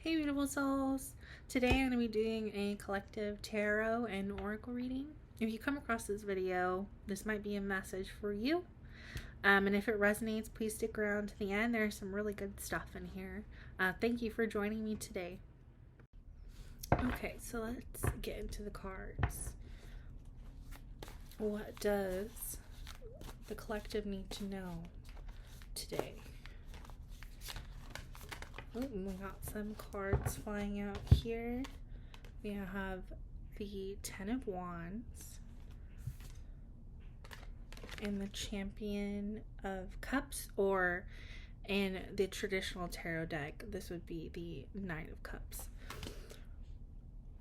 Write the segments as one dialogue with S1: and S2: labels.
S1: Hey beautiful souls! Today I'm going to be doing a collective tarot and oracle reading. If you come across this video, this might be a message for you. And if it resonates, please stick around to the end. There's some really good stuff in here. Thank you for joining me today. Okay, so let's get into the cards. What does the collective need to know today? Oh, we got some cards flying out here. We have the Ten of Wands and the Champion of Cups, or in the traditional tarot deck, this would be the Knight of Cups.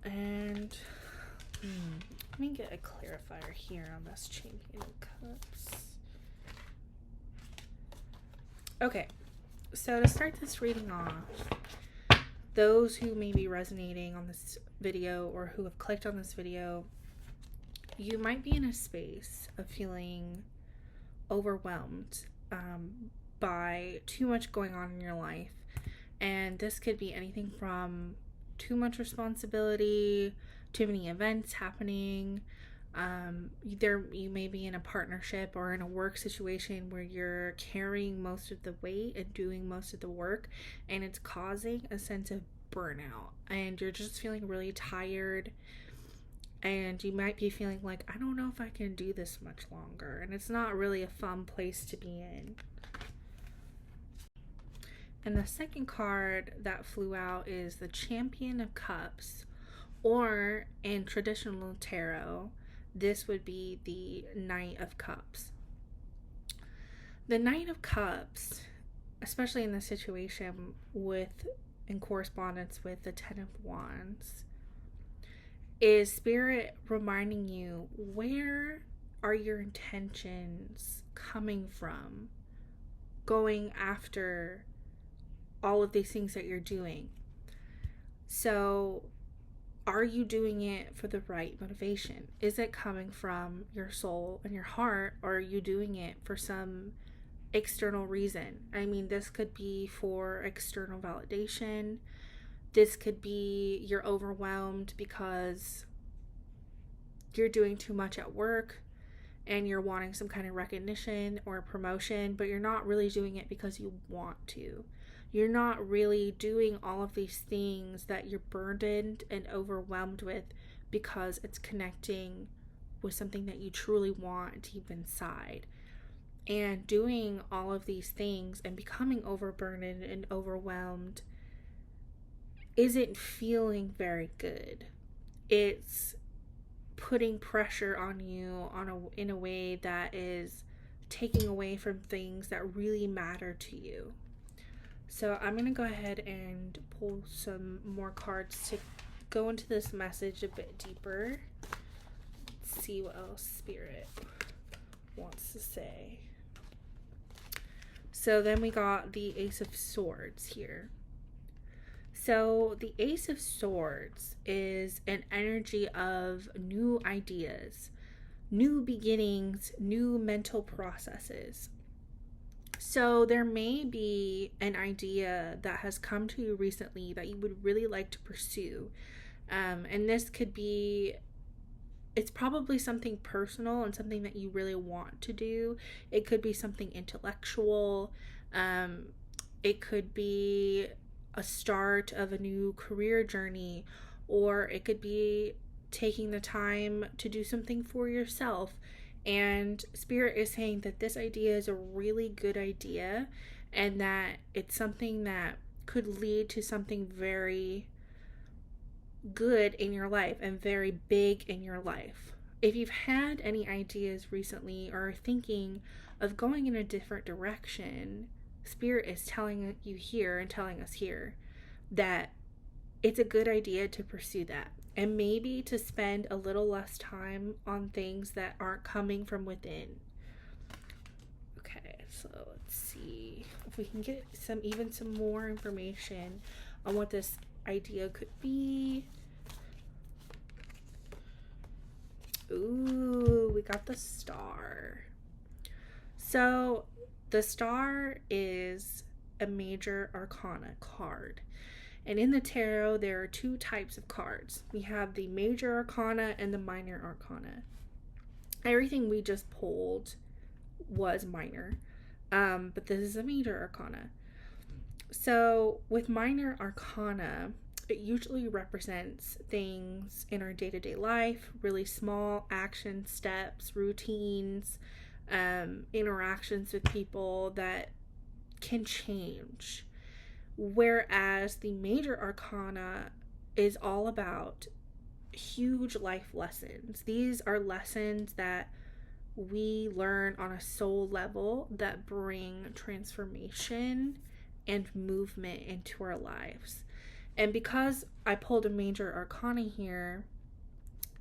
S1: And let me get a clarifier here on this Champion of Cups. Okay. So to start this reading off, those who may be resonating on this video or who have clicked on this video, you might be in a space of feeling overwhelmed by too much going on in your life. And this could be anything from too much responsibility, too many events happening. You may be in a partnership or in a work situation where you're carrying most of the weight and doing most of the work, and it's causing a sense of burnout, and you're just feeling really tired, and you might be feeling like, I don't know if I can do this much longer, and it's not really a fun place to be in. And the second card that flew out is the Champion of Cups, or in traditional tarot, this would be the Knight of Cups. The Knight of Cups, especially in the situation in correspondence with the Ten of Wands, is Spirit reminding you, where are your intentions coming from going after all of these things that you're doing? So are you doing it for the right motivation? Is it coming from your soul and your heart, or are you doing it for some external reason? I mean, this could be for external validation. This could be you're overwhelmed because you're doing too much at work and you're wanting some kind of recognition or promotion, but you're not really doing it because you want to. You're not really doing all of these things that you're burdened and overwhelmed with because it's connecting with something that you truly want deep inside. And doing all of these things and becoming overburdened and overwhelmed isn't feeling very good. It's putting pressure on you in a way that is taking away from things that really matter to you. So I'm going to go ahead and pull some more cards to go into this message a bit deeper. Let's see what else Spirit wants to say. So then we got the Ace of Swords here. So the Ace of Swords is an energy of new ideas, new beginnings, new mental processes. So there may be an idea that has come to you recently that you would really like to pursue. And this could be, it's probably something personal and something that you really want to do. It could be something intellectual. It could be a start of a new career journey, or it could be taking the time to do something for yourself. And Spirit is saying that this idea is a really good idea, and that it's something that could lead to something very good in your life and very big in your life. If you've had any ideas recently or are thinking of going in a different direction, Spirit is telling you here and telling us here that it's a good idea to pursue that. And maybe to spend a little less time on things that aren't coming from within. Okay, so let's see if we can get some more information on what this idea could be. Ooh, we got the Star. So the Star is a major arcana card. And in the tarot, there are two types of cards. We have the major arcana and the minor arcana. Everything we just pulled was minor, but this is a major arcana. So with minor arcana, it usually represents things in our day-to-day life, really small action steps, routines, interactions with people that can change. Whereas the major arcana is all about huge life lessons. These are lessons that we learn on a soul level that bring transformation and movement into our lives. And because I pulled a major arcana here,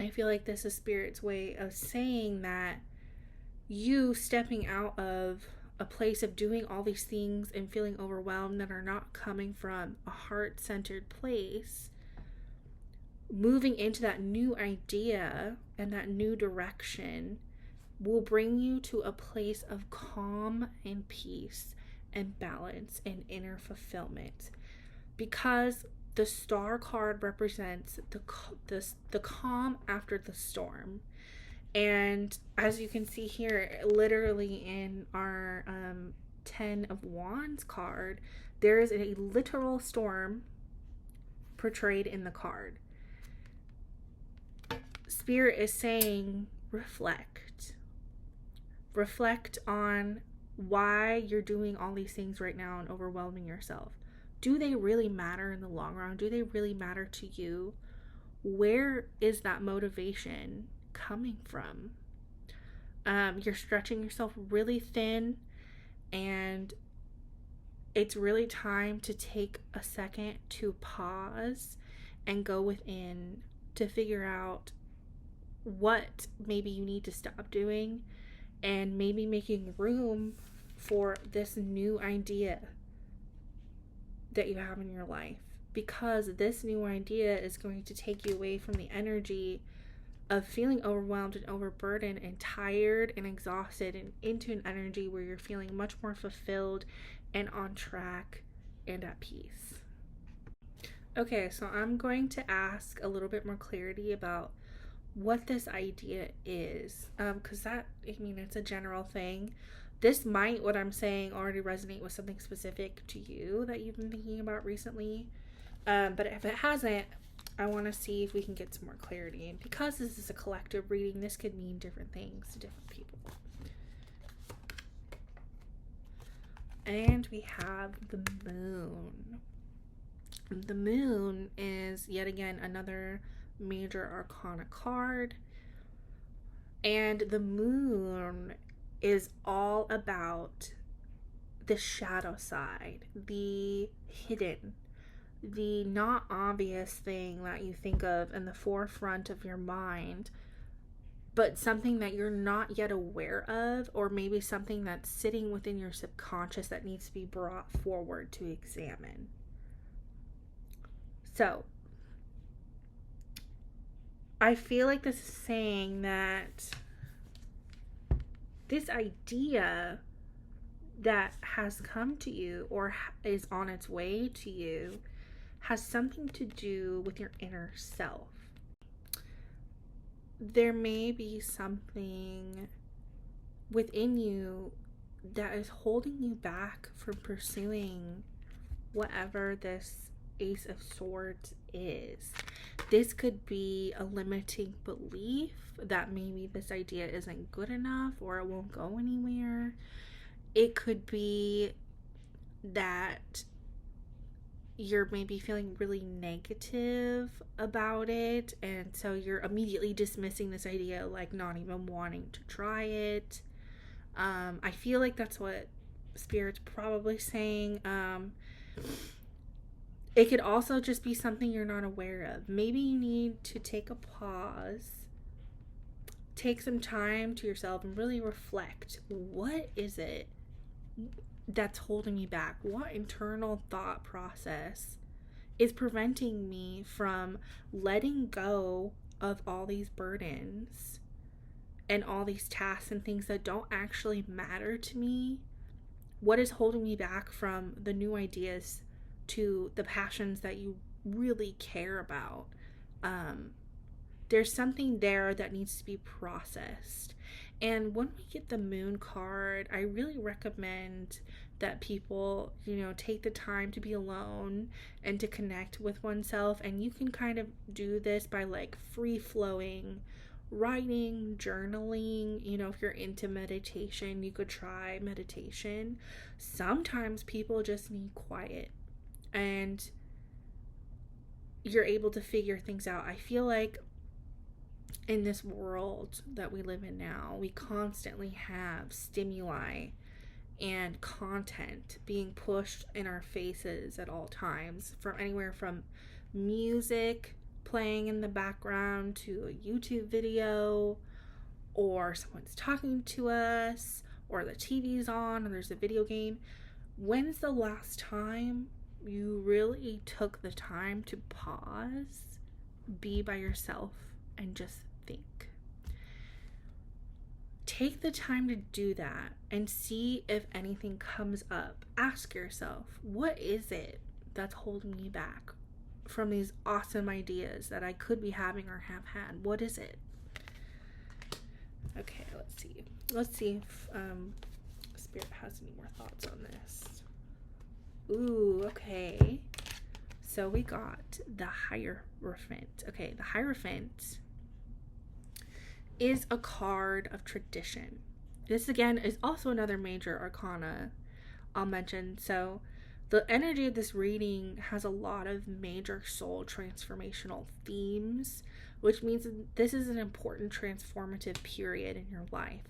S1: I feel like this is Spirit's way of saying that you stepping out of a place of doing all these things and feeling overwhelmed that are not coming from a heart-centered place, moving into that new idea and that new direction will bring you to a place of calm and peace and balance and inner fulfillment. Because the star card represents the calm after the storm. And as you can see here, literally in our 10 of Wands card, there is a literal storm portrayed in the card. Spirit is saying, reflect. Reflect on why you're doing all these things right now and overwhelming yourself. Do they really matter in the long run? Do they really matter to you? Where is that motivation coming from? You're stretching yourself really thin, and it's really time to take a second to pause and go within to figure out what maybe you need to stop doing, and maybe making room for this new idea that you have in your life, because this new idea is going to take you away from the energy of feeling overwhelmed and overburdened and tired and exhausted, and into an energy where you're feeling much more fulfilled and on track and at peace. Okay, so I'm going to ask a little bit more clarity about what this idea is, because it's a general thing. This might, what I'm saying, already resonate with something specific to you that you've been thinking about recently, but if it hasn't, I want to see if we can get some more clarity. And because this is a collective reading, this could mean different things to different people. And we have the moon. The moon is yet again another major arcana card, and the moon is all about the shadow side, the hidden, the not obvious thing that you think of in the forefront of your mind, but something that you're not yet aware of, or maybe something that's sitting within your subconscious that needs to be brought forward to examine. So I feel like this is saying that this idea that has come to you or is on its way to you has something to do with your inner self. There may be something within you that is holding you back from pursuing whatever this Ace of Swords is. This could be a limiting belief that maybe this idea isn't good enough or it won't go anywhere. It could be that you're maybe feeling really negative about it, and so you're immediately dismissing this idea, like not even wanting to try it. I feel like that's what Spirit's probably saying. It could also just be something you're not aware of. Maybe you need to take a pause, take some time to yourself, and really reflect. What is it that's holding me back? What internal thought process is preventing me from letting go of all these burdens and all these tasks and things that don't actually matter to me? What is holding me back from the new ideas to the passions that you really care about. There's something there that needs to be processed. And when we get the moon card, I really recommend that people, take the time to be alone and to connect with oneself. And you can kind of do this by like free flowing, writing, journaling. If you're into meditation, you could try meditation. Sometimes people just need quiet, and you're able to figure things out. I feel like in this world that we live in now, we constantly have stimuli and content being pushed in our faces at all times, from anywhere from music playing in the background to a YouTube video, or someone's talking to us, or the TV's on, or there's a video game. When's the last time you really took the time to pause, be by yourself, and just think? Take the time to do that and see if anything comes up. Ask yourself, what is it that's holding me back from these awesome ideas that I could be having or have had? What is it? Okay, let's see. Let's see if Spirit has any more thoughts on this. Ooh, okay. So we got the Hierophant. Okay, the Hierophant is a card of tradition. This again is also another major arcana I'll mention. So the energy of this reading has a lot of major soul transformational themes, which means this is an important transformative period in your life.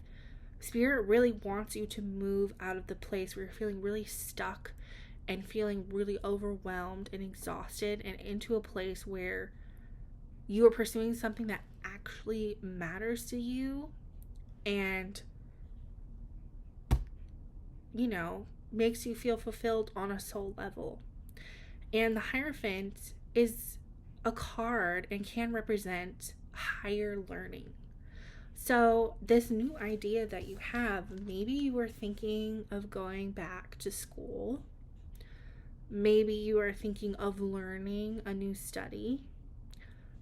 S1: Spirit really wants you to move out of the place where you're feeling really stuck and feeling really overwhelmed and exhausted, and into a place where you are pursuing something that actually matters to you and, makes you feel fulfilled on a soul level. And the Hierophant is a card and can represent higher learning. So this new idea that you have, maybe you were thinking of going back to school. Maybe you are thinking of learning a new study.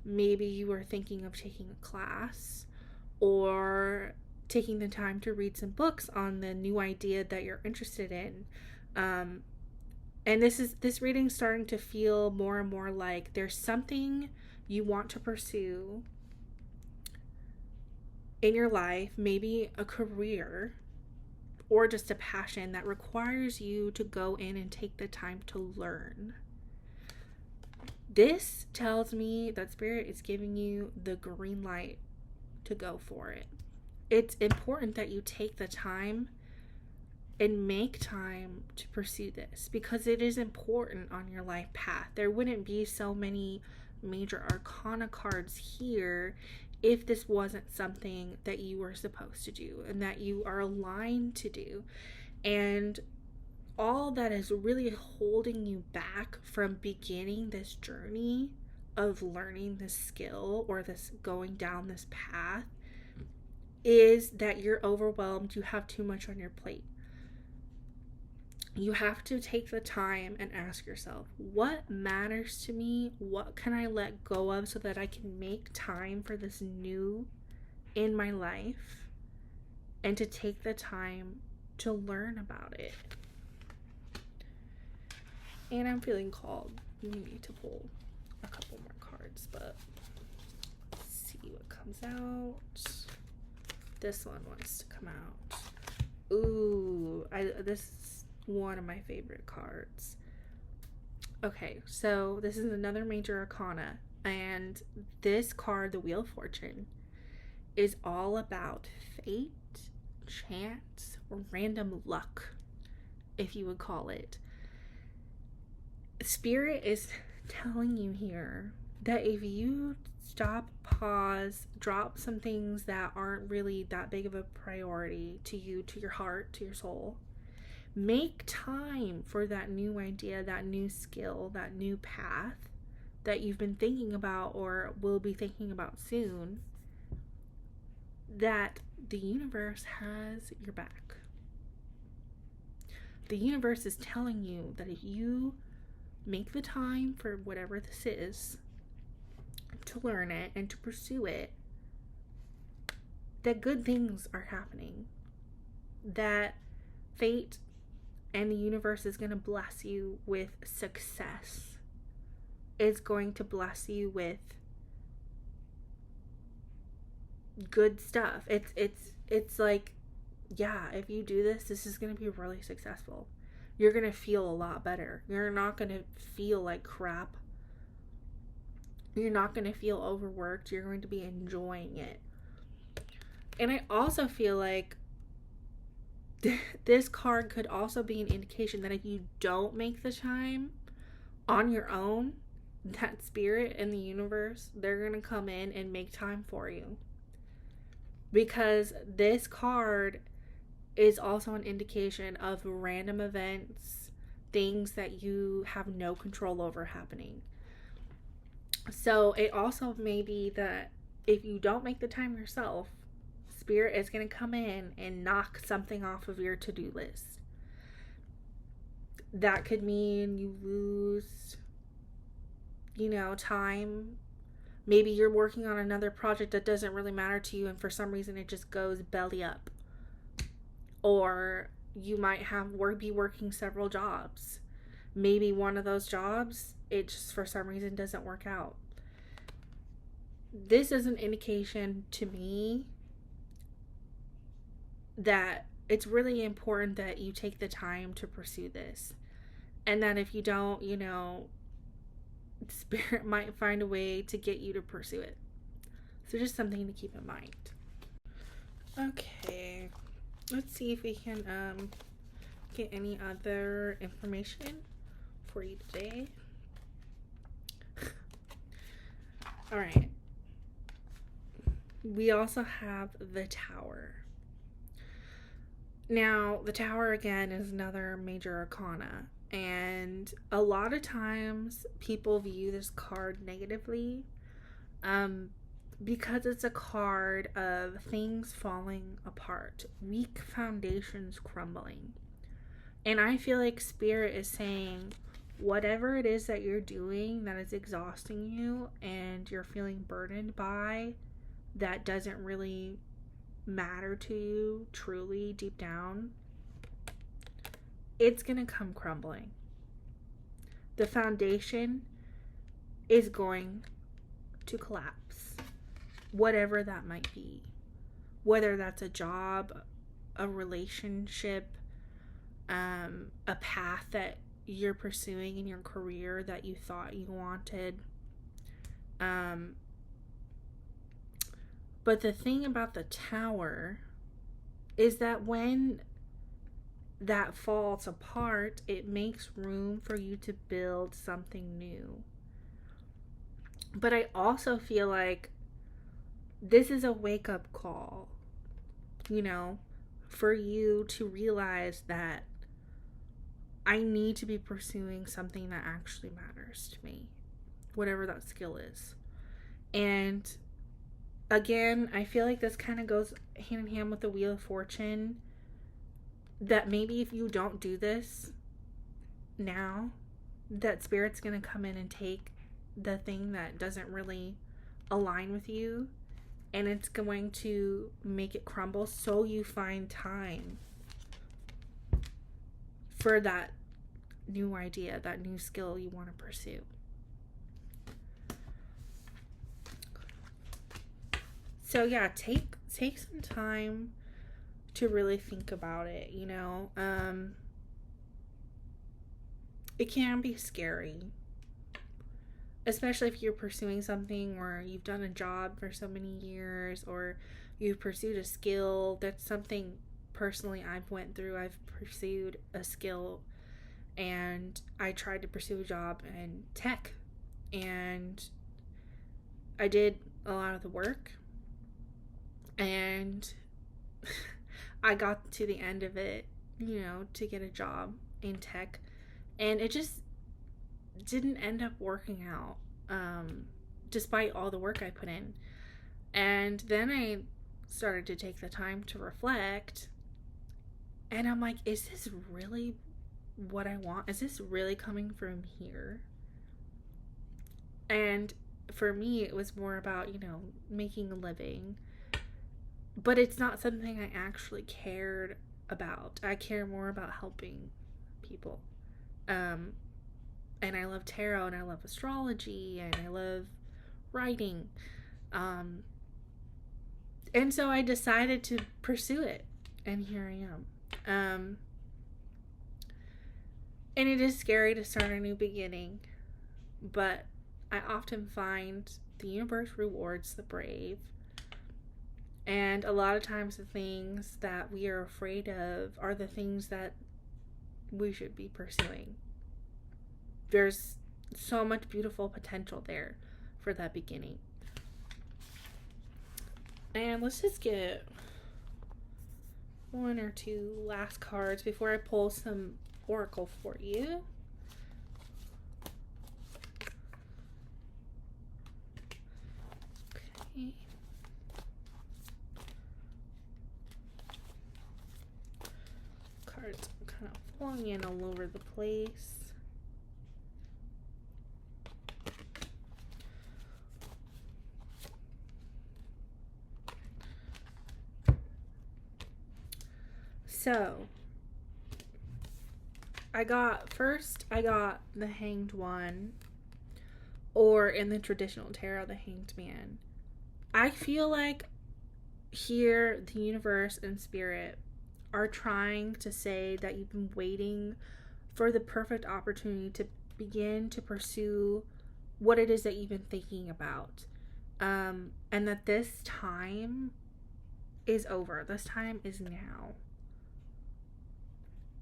S1: Maybe you are thinking of taking a class, or taking the time to read some books on the new idea that you're interested in. And this reading's starting to feel more and more like there's something you want to pursue in your life, maybe a career or just a passion that requires you to go in and take the time to learn. This tells me that Spirit is giving you the green light to go for it. It's important that you take the time and make time to pursue this, because it is important on your life path. There wouldn't be so many major arcana cards here if this wasn't something that you were supposed to do and that you are aligned to do. And all that is really holding you back from beginning this journey of learning this skill or this going down this path is that you're overwhelmed. You have too much on your plate. You have to take the time and ask yourself, what matters to me? What can I let go of so that I can make time for this new in my life, and to take the time to learn about it? And I'm feeling called maybe to pull a couple more cards, but let's see what comes out. This one wants to come out. Ooh, this is one of my favorite cards. Okay, so this is another major arcana, and this card, the Wheel of Fortune, is all about fate, chance, or random luck, if you would call it. Spirit is telling you here that if you stop, pause, drop some things that aren't really that big of a priority to you, to your heart, to your soul, make time for that new idea, that new skill, that new path that you've been thinking about or will be thinking about soon, that the universe has your back. The universe is telling you that if you make the time for whatever this is to learn it and to pursue it, that good things are happening. That fate and the universe is going to bless you with success. It's going to bless you with good stuff. It's like, yeah, if you do this, this is going to be really successful. You're going to feel a lot better. You're not going to feel like crap. You're not going to feel overworked. You're going to be enjoying it. And I also feel like this card could also be an indication that if you don't make the time on your own, that spirit and the universe, they're going to come in and make time for you. Because this card is also an indication of random events, things that you have no control over happening. So it also may be that if you don't make the time yourself, spirit is going to come in and knock something off of your to-do list. That could mean you lose, time. Maybe you're working on another project that doesn't really matter to you, and for some reason it just goes belly up. Or you might be working several jobs. Maybe one of those jobs, it just for some reason doesn't work out. This is an indication to me that it's really important that you take the time to pursue this. And that if you don't, spirit might find a way to get you to pursue it. So just something to keep in mind. Okay. Let's see if we can get any other information for you today. All right. We also have the Tower. Now, the Tower, again, is another major arcana. And a lot of times people view this card negatively because it's a card of things falling apart, weak foundations crumbling. And I feel like Spirit is saying, whatever it is that you're doing that is exhausting you and you're feeling burdened by, that doesn't really matter to you truly deep down, it's gonna come crumbling. The foundation is going to collapse, whatever that might be. Whether that's a job, a relationship, a path that you're pursuing in your career that you thought you wanted. But the thing about the Tower is that when that falls apart, it makes room for you to build something new. But I also feel like this is a wake-up call, for you to realize that I need to be pursuing something that actually matters to me, whatever that skill is. And again, I feel like this kind of goes hand in hand with the Wheel of Fortune, that maybe if you don't do this now, that Spirit's going to come in and take the thing that doesn't really align with you, and it's going to make it crumble, so you find time for that new idea, that new skill you want to pursue. So yeah, take some time to really think about it, It can be scary, especially if you're pursuing something or you've done a job for so many years, or you've pursued a skill. That's something personally I've went through. I've pursued a skill, and I tried to pursue a job in tech, and I did a lot of the work, and I got to the end of it, to get a job in tech, and it just didn't end up working out, despite all the work I put in. And then I started to take the time to reflect, and I'm like, is this really what I want? Is this really coming from here? And for me, it was more about, making a living. But it's not something I actually cared about. I care more about helping people. Um, and I love tarot and I love astrology and I love writing. And so I decided to pursue it. And here I am. And it is scary to start a new beginning. But I often find the universe rewards the brave. And a lot of times the things that we are afraid of are the things that we should be pursuing. There's so much beautiful potential there for that beginning. And let's just get one or two last cards before I pull some oracle for you. Okay. Cards are kind of falling in all over the place. So, I got the Hanged One, or in the traditional tarot, the Hanged Man. I feel like here the universe and spirit are trying to say that you've been waiting for the perfect opportunity to begin to pursue what it is that you've been thinking about. And that this time is over. This time is now.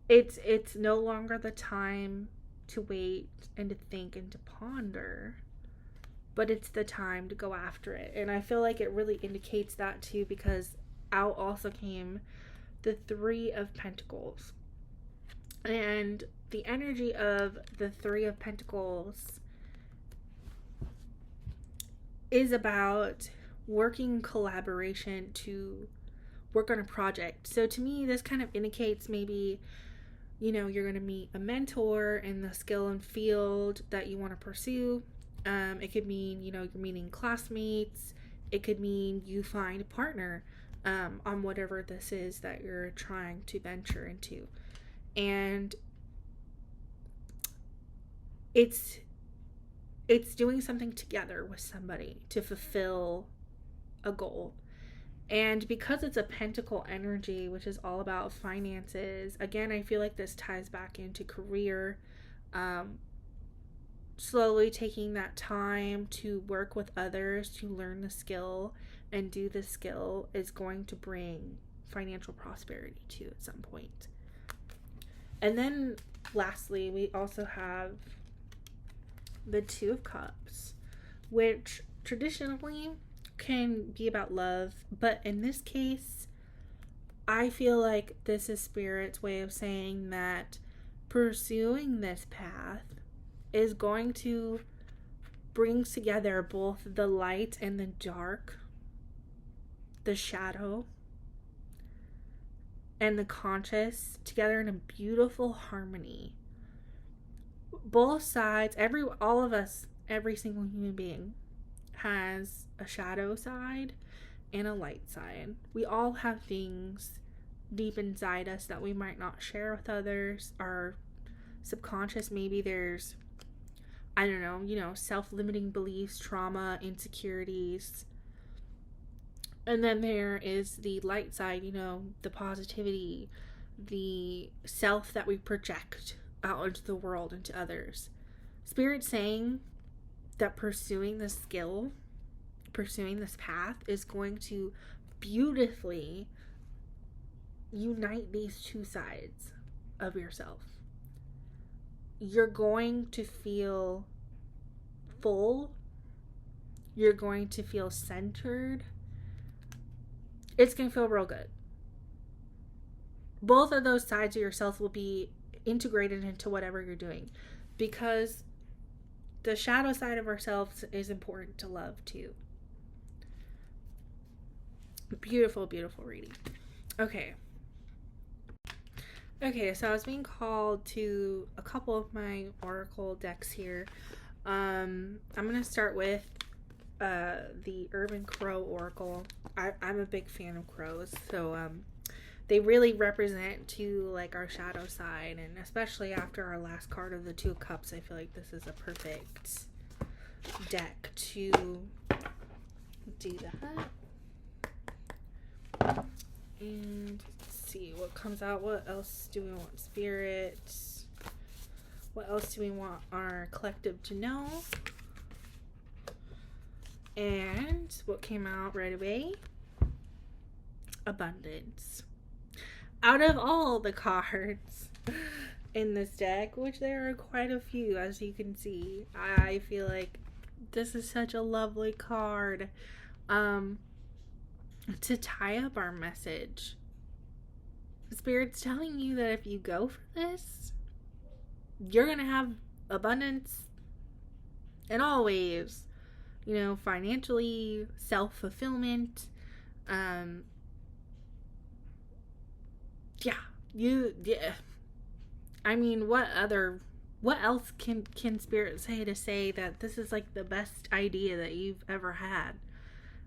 S1: It's no longer the time to wait and to think and to ponder, but it's the time to go after it. And I feel like it really indicates that too, because out also came the Three of Pentacles. And the energy of the Three of Pentacles is about working in collaboration to work on a project. So to me, this kind of indicates maybe, you're going to meet a mentor in the skill and field that you want to pursue. It could mean, you're meeting classmates. It could mean you find a partner on whatever this is that you're trying to venture into. And it's doing something together with somebody to fulfill a goal. And because it's a pentacle energy, which is all about finances, again, I feel like this ties back into career. Slowly taking that time to work with others, to learn the skill and do the skill is going to bring financial prosperity too at some point. And then lastly, we also have the Two of Cups, which traditionally can be about love, but in this case, I feel like this is Spirit's way of saying that pursuing this path is going to bring together both the light and the dark, the shadow and the conscious together in a beautiful harmony. Both sides, all of us, every single human being has a shadow side and a light side. We all have things deep inside us that we might not share with others. Our subconscious, maybe there's, I don't know, self-limiting beliefs, trauma, insecurities. And then there is the light side, the positivity, the self that we project out into the world, into others. Spirit's saying that pursuing this skill, pursuing this path is going to beautifully unite these two sides of yourself. You're going to feel full. You're going to feel centered. It's going to feel real good. Both of those sides of yourself will be integrated into whatever you're doing, because the shadow side of ourselves is important to love too. Beautiful, beautiful reading. Okay. Okay, so I was being called to a couple of my oracle decks here. I'm gonna start with the Urban Crow Oracle. I'm a big fan of crows, so they really represent to like our shadow side, and especially after our last card of the Two of Cups, I feel like this is a perfect deck to do that. And let's see what comes out. What else do we want? Spirits. What else do we want our collective to know? And what came out right away? Abundance. Out of all the cards in this deck, which there are quite a few, as you can see, I feel like this is such a lovely card. To tie up our message, Spirit's telling you that if you go for this, you're gonna have abundance in all ways. You know, financially, self-fulfillment. Yeah. I mean, what else can Spirit say to say that this is like the best idea that you've ever had,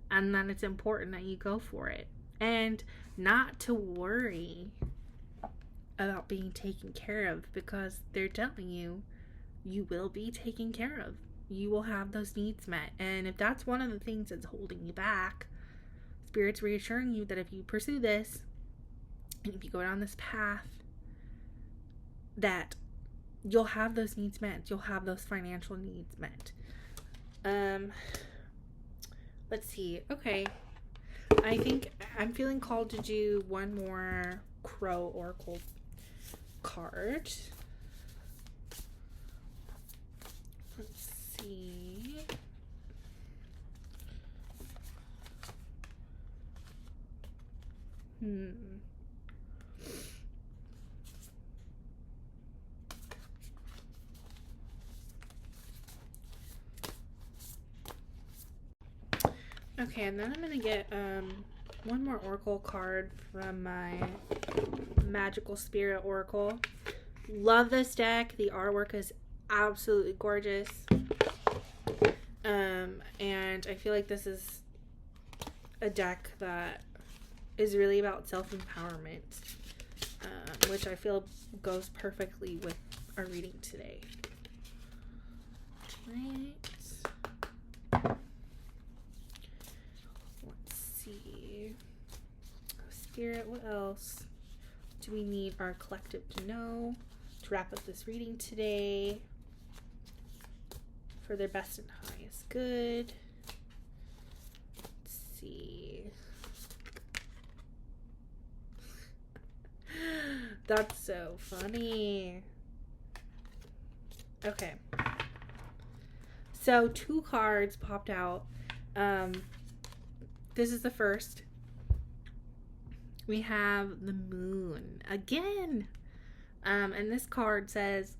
S1: and that it's important that you go for it, and not to worry about being taken care of, because they're telling you you will be taken care of. You will have those needs met. And if that's one of the things that's holding you back, Spirit's reassuring you that if you pursue this and if you go down this path, that you'll have those needs met. You'll have those financial needs met. Let's see. Okay. I think I'm feeling called to do one more Crow Oracle card. Let's see. Okay, and then I'm gonna get one more Oracle card from my Magical Spirit Oracle. Love this deck. The artwork is absolutely gorgeous. And I feel like this is a deck that is really about self-empowerment, which I feel goes perfectly with our reading today. Right. Let's see. Spirit, what else do we need our collective to know to wrap up this reading today? For their best and highest good. Let's see. That's so funny. Okay. So 2 cards popped out. This is the first. We have the Moon again. And this card says,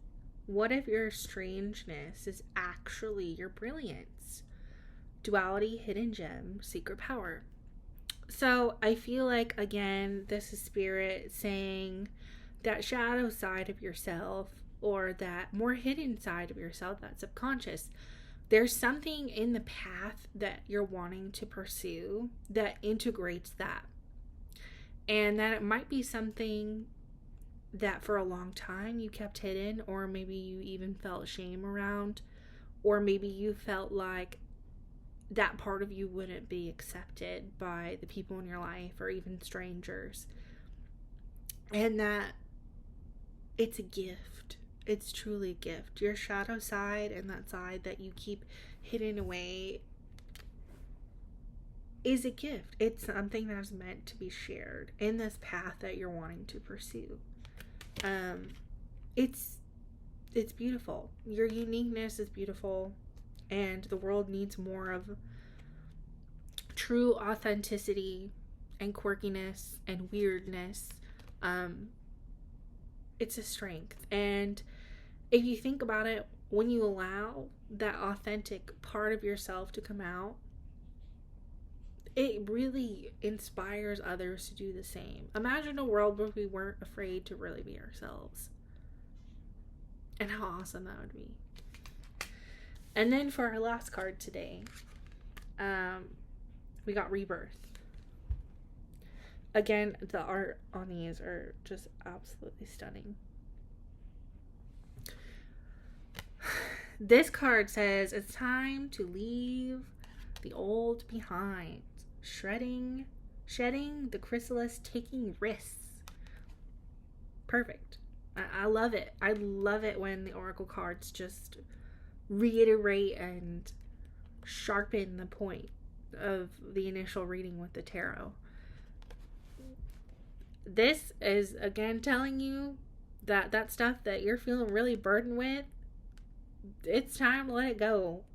S1: what if your strangeness is actually your brilliance? Duality, hidden gem, secret power. So I feel like, again, this is Spirit saying that shadow side of yourself, or that more hidden side of yourself, that subconscious. There's something in the path that you're wanting to pursue that integrates that. And that it might be something that for a long time you kept hidden, or maybe you even felt shame around, or maybe you felt like that part of you wouldn't be accepted by the people in your life or even strangers. And that it's a gift. It's truly a gift. Your shadow side, and that side that you keep hidden away, is a gift. It's something that is meant to be shared in this path that you're wanting to pursue. It's beautiful. Your uniqueness is beautiful, and the world needs more of true authenticity and quirkiness and weirdness. It's a strength. And if you think about it, when you allow that authentic part of yourself to come out, it really inspires others to do the same. Imagine a world where we weren't afraid to really be ourselves. And how awesome that would be. And then for our last card today, we got Rebirth. Again, the art on these are just absolutely stunning. This card says it's time to leave the old behind. Shedding the chrysalis, taking risks. Perfect. I love it. I love it when the oracle cards just reiterate and sharpen the point of the initial reading with the tarot. This is again telling you that stuff that you're feeling really burdened with, it's time to let it go.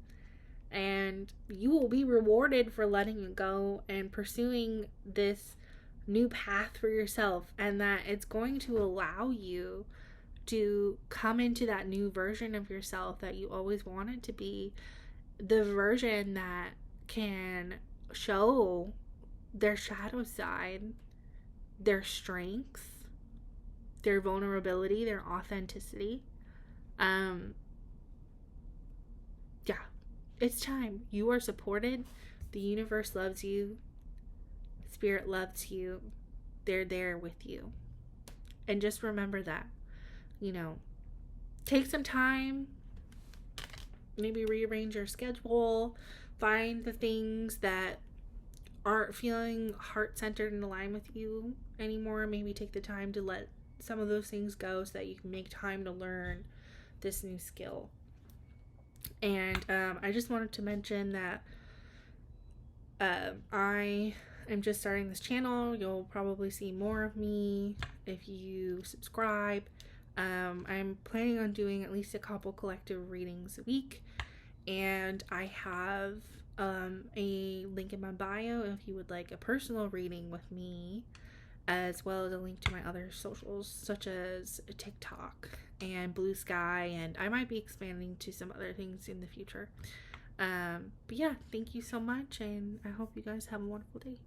S1: And you will be rewarded for letting it go and pursuing this new path for yourself, and that it's going to allow you to come into that new version of yourself that you always wanted to be, the version that can show their shadow side, their strengths, their vulnerability, their authenticity. Yeah, it's time. You are supported. The universe loves you. Spirit loves you. They're there with you. And just remember that. Take some time. Maybe rearrange your schedule. Find the things that aren't feeling heart-centered and aligned with you anymore. Maybe take the time to let some of those things go so that you can make time to learn this new skill. And I just wanted to mention that I am just starting this channel. You'll probably see more of me if you subscribe. I'm planning on doing at least a couple collective readings a week, and I have a link in my bio if you would like a personal reading with me, as well as a link to my other socials such as TikTok and Blue Sky, and I might be expanding to some other things in the future. But yeah, thank you so much, and I hope you guys have a wonderful day.